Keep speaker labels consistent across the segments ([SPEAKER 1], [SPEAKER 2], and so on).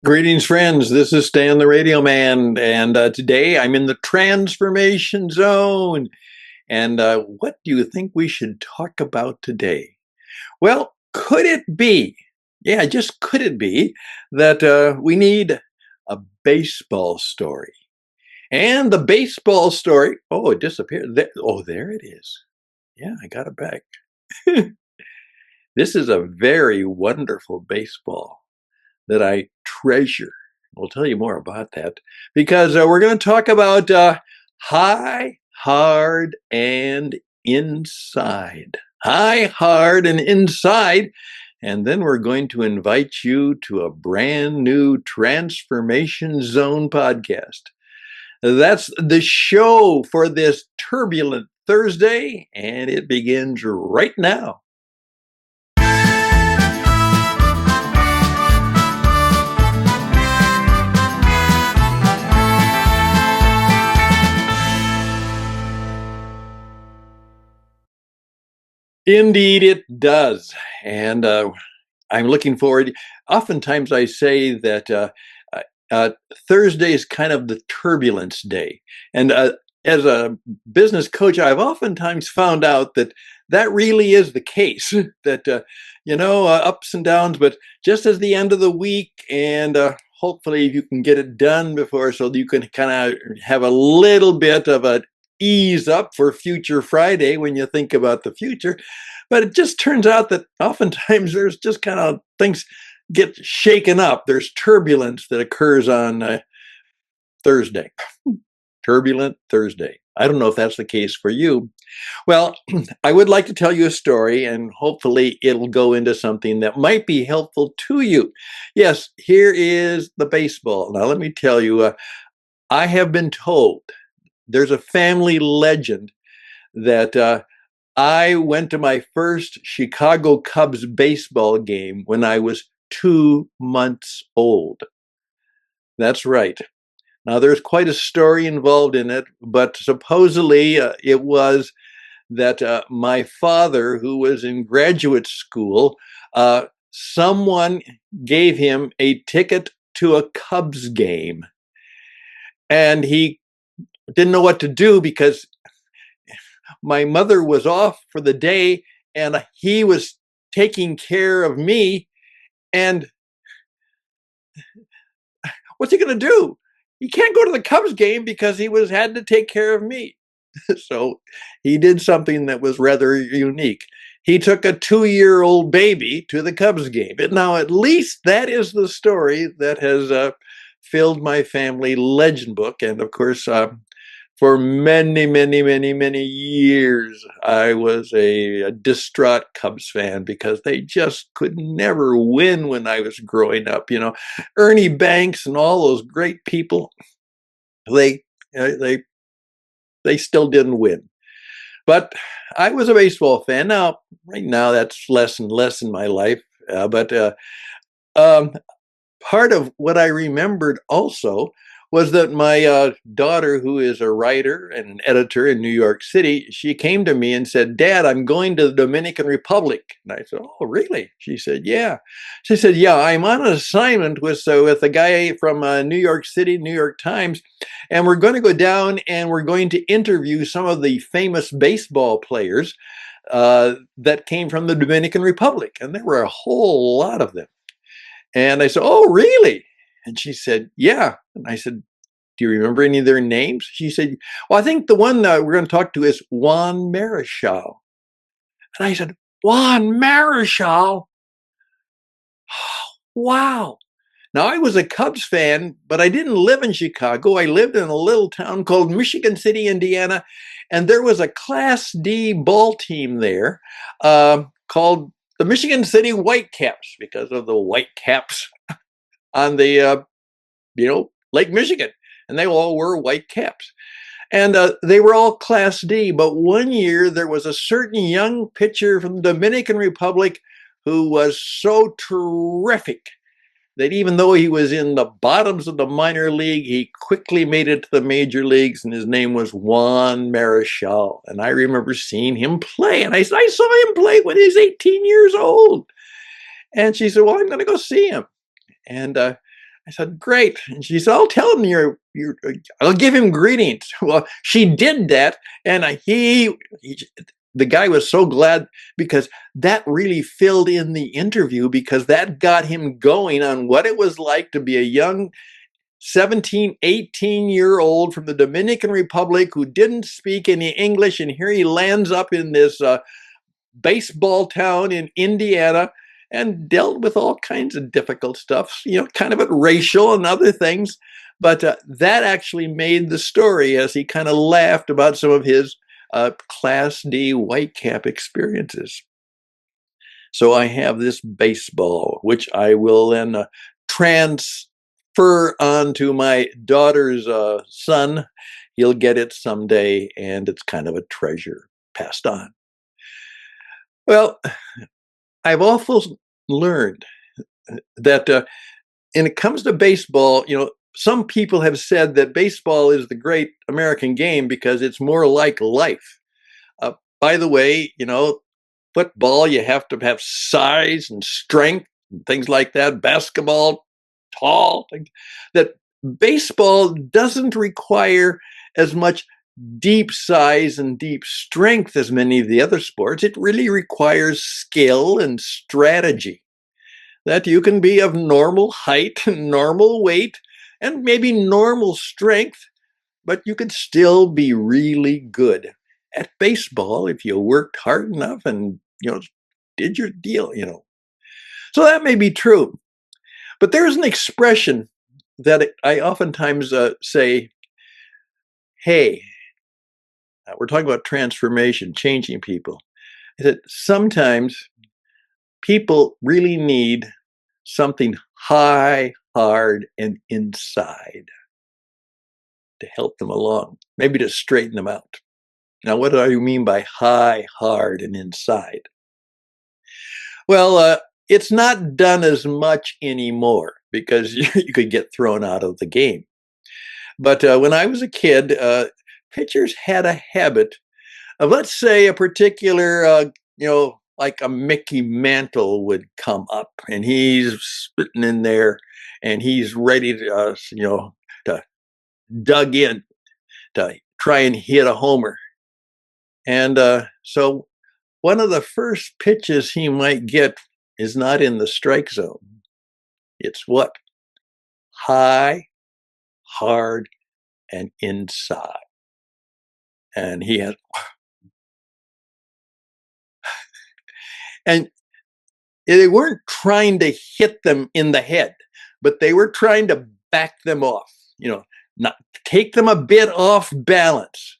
[SPEAKER 1] Greetings, friends. This is Stan the Radio Man, and today I'm in the transformation zone. And what do you think we should talk about today? Well, could it be, just could it be, that we need a baseball story? And the baseball story, oh, it disappeared. There it is. Yeah, I got it back. This is a very wonderful baseball that I treasure. We'll tell you more about that because we're going to talk about high, hard, and inside. High, hard, and inside. And then we're going to invite you to a brand new Transformation Zone podcast. That's the show for this turbulent Thursday, and it begins right now. Indeed, it does. And I'm looking forward. Oftentimes I say that Thursday is kind of the turbulence day. And as a business coach, I've oftentimes found out that that really is the case, that, ups and downs, but just as the end of the week, and hopefully you can get it done before so you can kind of have a little bit of a ease up for future Friday when you think about the future. But it just turns out that oftentimes there's just kind of things get shaken up. There's turbulence that occurs on Thursday. Turbulent Thursday. I don't know if that's the case for you. Well, I would like to tell you a story, and hopefully it'll go into something that might be helpful to you. Yes, here is the baseball. Now, let me tell you, I have been told there's a family legend that I went to my first Chicago Cubs baseball game when I was 2 months old. That's right. Now, there's quite a story involved in it, but supposedly it was that my father, who was in graduate school, someone gave him a ticket to a Cubs game. And he didn't know what to do because my mother was off for the day and he was taking care of me. And what's he going to do? He can't go to the Cubs game because he had to take care of me. So he did something that was rather unique. He took a 2-year-old baby to the Cubs game. Now, at least that is the story that has filled my family legend book. And of course, for many, many, many, many years, I was a distraught Cubs fan because they just could never win when I was growing up. You know, Ernie Banks and all those great people, they still didn't win. But I was a baseball fan. Now, right now, that's less and less in my life. But part of what I remembered also was that my daughter, who is a writer and an editor in New York City, she came to me and said, "Dad, I'm going to the Dominican Republic." And I said, "Oh, really?" She said, "Yeah." She said, "Yeah, I'm on an assignment with a guy from New York City, New York Times, and we're going to go down and we're going to interview some of the famous baseball players that came from the Dominican Republic." And there were a whole lot of them. And I said, "Oh, really?" And she said, "Yeah." And I said, "Do you remember any of their names?" She said, "Well, I think the one we're going to talk to is Juan Marichal." And I said, "Juan Marichal? Wow." Now, I was a Cubs fan, but I didn't live in Chicago. I lived in a little town called Michigan City, Indiana. And there was a Class D ball team there called the Michigan City Whitecaps because of the Whitecaps on the, Lake Michigan. And they all wore white caps. And they were all Class D. But one year, there was a certain young pitcher from the Dominican Republic who was so terrific that even though he was in the bottoms of the minor league, he quickly made it to the major leagues, and his name was Juan Marichal. And I remember seeing him play. And I saw him play when he was 18 years old. And she said, "Well, I'm going to go see him." And I I said, great. And she said, I'll tell him I'll give him greetings. Well, she did that. And the guy was so glad because that really filled in the interview because that got him going on what it was like to be a young 17, 18-year-old from the Dominican Republic who didn't speak any English. And here he lands up in this baseball town in Indiana and dealt with all kinds of difficult stuff, kind of racial and other things. But that actually made the story as he kind of laughed about some of his Class D Whitecap experiences. So I have this baseball, which I will then transfer onto my daughter's son. He'll get it someday, and it's kind of a treasure passed on. Well, I've also learned that when it comes to baseball, some people have said that baseball is the great American game because it's more like life. By the way, football, you have to have size and strength and things like that. Basketball, tall. That baseball doesn't require as much deep size and deep strength as many of the other sports. It really requires skill and strategy. That you can be of normal height and normal weight and maybe normal strength, but you could still be really good at baseball if you worked hard enough and, did your deal. So that may be true. But there's an expression that I oftentimes say, hey, we're talking about transformation, changing people. That sometimes people really need something high, hard, and inside to help them along, maybe to straighten them out. Now, what do I mean by high, hard, and inside? Well, it's not done as much anymore because you could get thrown out of the game. But when I was a kid, pitchers had a habit of, let's say, a particular, like a Mickey Mantle would come up and he's spitting in there and he's ready to, to dug in to try and hit a homer. And so one of the first pitches he might get is not in the strike zone. It's what? High, hard, and inside. And he has, and they weren't trying to hit them in the head, but they were trying to back them off, not take them a bit off balance,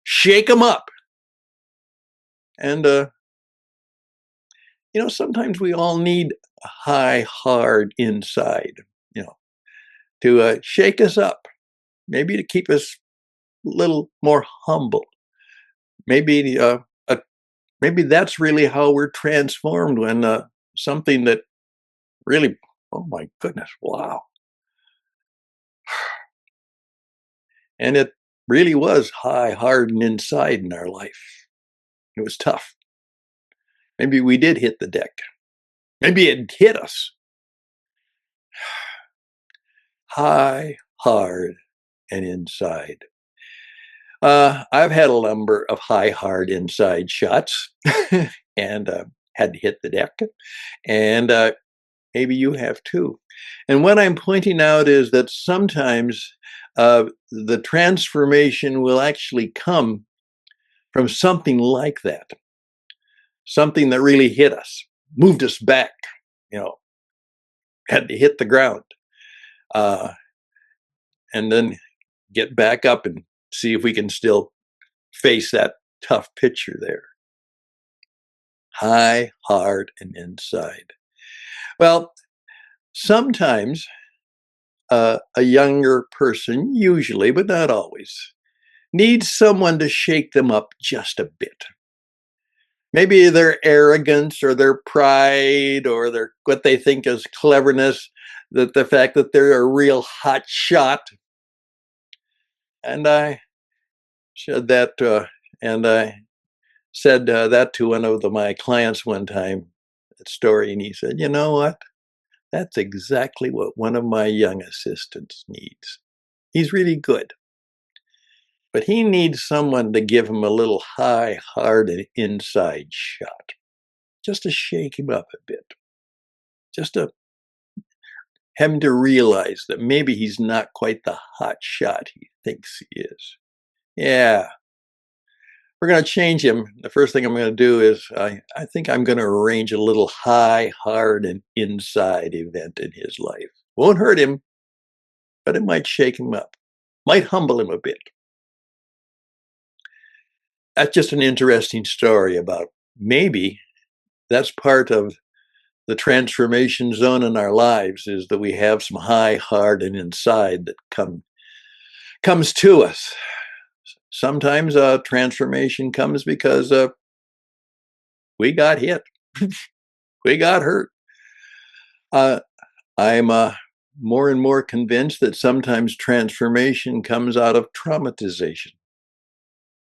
[SPEAKER 1] shake them up. And, sometimes we all need a high, hard inside, to shake us up, maybe to keep us a little more humble. Maybe, maybe that's really how we're transformed when something that really, oh my goodness, wow. And it really was high, hard, and inside in our life. It was tough. Maybe we did hit the deck. Maybe it hit us. High, hard, and inside. I've had a number of high, hard, inside shots and had to hit the deck. And maybe you have too. And what I'm pointing out is that sometimes the transformation will actually come from something like that, something that really hit us, moved us back, had to hit the ground, and then get back up and see if we can still face that tough picture there. High, hard, and inside. Well, sometimes a younger person, usually, but not always, needs someone to shake them up just a bit. Maybe their arrogance or their pride or their what they think is cleverness, that the fact that they're a real hot shot. And I said that, and I said that to one of my clients one time, that story, and he said, "You know what? That's exactly what one of my young assistants needs. He's really good, but he needs someone to give him a little high-hearted inside shot, just to shake him up a bit, just to have him to realize that maybe he's not quite the hot shot he thinks he is. Yeah, we're going to change him. The first thing I'm going to do is I think I'm going to arrange a little high, hard, and inside event in his life. Won't hurt him, but it might shake him up, might humble him a bit. That's just an interesting story about maybe that's part of the transformation zone in our lives, is that we have some high, hard, and inside that comes to us. Sometimes transformation comes because we got hit, we got hurt. I'm more and more convinced that sometimes transformation comes out of traumatization.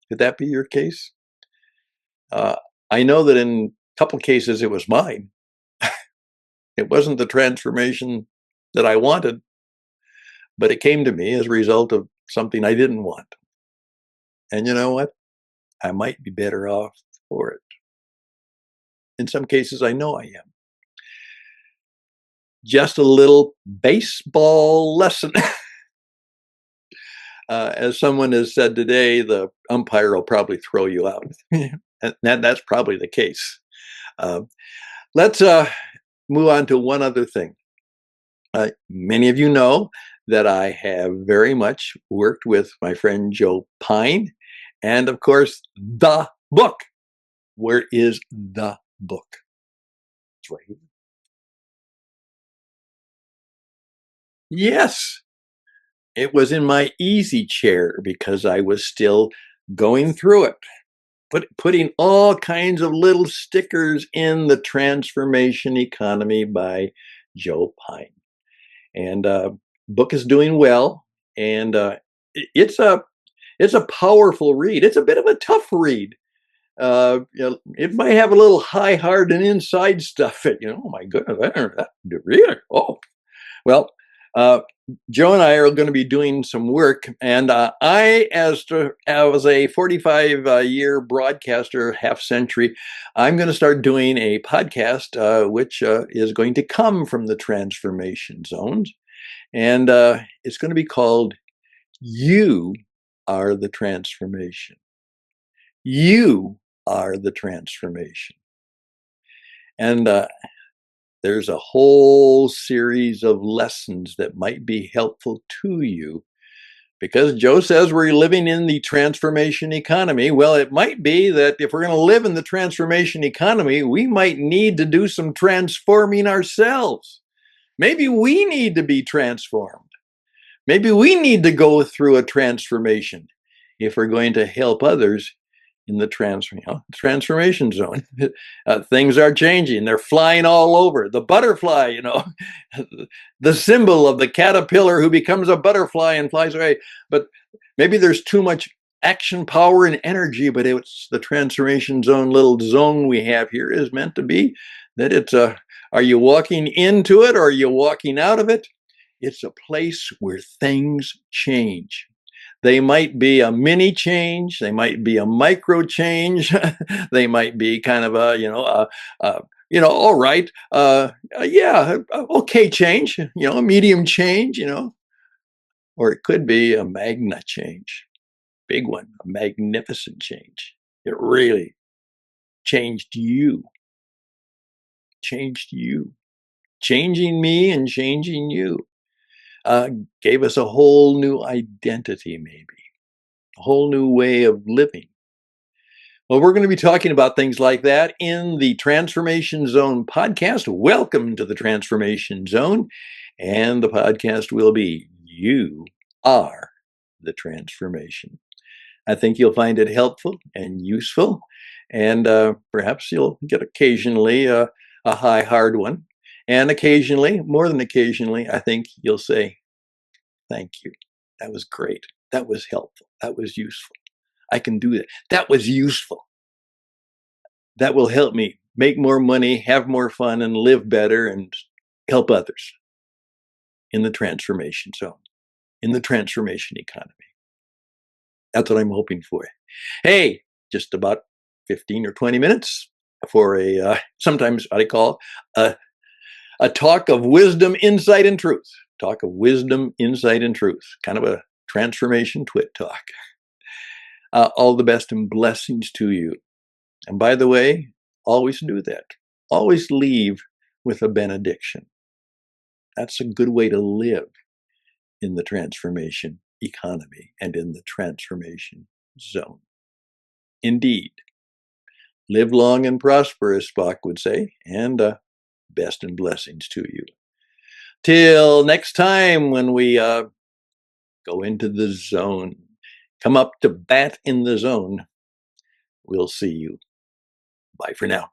[SPEAKER 1] Could that be your case? Uh, I know that in a couple cases it was mine. It wasn't the transformation that I wanted, but it came to me as a result of something I didn't want. And you know what? I might be better off for it. In some cases, I know I am. Just a little baseball lesson. As someone has said today, the umpire will probably throw you out. And that's probably the case. Uh, let's move on to one other thing. Many of you know that I have very much worked with my friend Joe Pine, and of course, the book. Where is the book? It's right here. Yes, it was in my easy chair because I was still going through it, putting all kinds of little stickers in The Transformation Economy by Joe Pine. And book is doing well, and it's a powerful read. It's a bit of a tough read. It might have a little high, hard, and inside stuff. Oh my goodness, really? Oh, well, uh, Joe and I are going to be doing some work, and I, as a 45-year broadcaster, half century, I'm going to start doing a podcast, which is going to come from the transformation zones, and it's going to be called "You Are the Transformation." You are the transformation, and there's a whole series of lessons that might be helpful to you, because Joe says we're living in the transformation economy. Well, it might be that if we're going to live in the transformation economy, we might need to do some transforming ourselves. Maybe we need to be transformed. Maybe we need to go through a transformation if we're going to help others in the transformation zone. Things are changing. They're flying all over. The butterfly, the symbol of the caterpillar who becomes a butterfly and flies away. But maybe there's too much action, power, and energy, but it's the transformation zone, little zone we have here, is meant to be that it's are you walking into it or are you walking out of it? It's a place where things change. They might be a mini change. They might be a micro change. They might be kind of all right, yeah, okay change, a medium change, or it could be a magna change, big one, a magnificent change. It really changed you, changing me and changing you. Gave us a whole new identity, maybe a whole new way of living. Well, we're going to be talking about things like that in the Transformation Zone podcast. Welcome to the Transformation Zone. And the podcast will be You Are the Transformation. I think you'll find it helpful and useful. And perhaps you'll get occasionally a high, hard one. And occasionally, more than occasionally, I think you'll say, thank you. That was great. That was helpful. That was useful. I can do that. That was useful. That will help me make more money, have more fun, and live better, and help others in the transformation zone, in the transformation economy. That's what I'm hoping for. Hey, just about 15 or 20 minutes for a sometimes what I call a talk of wisdom, insight, and truth. Talk of wisdom, insight, and truth. Kind of a transformation twit talk. All the best and blessings to you. And by the way, always do that. Always leave with a benediction. That's a good way to live in the transformation economy and in the transformation zone. Indeed. Live long and prosper, as Spock would say, and best and blessings to you. Till next time when we go into the zone, come up to bat in the zone, we'll see you. Bye for now.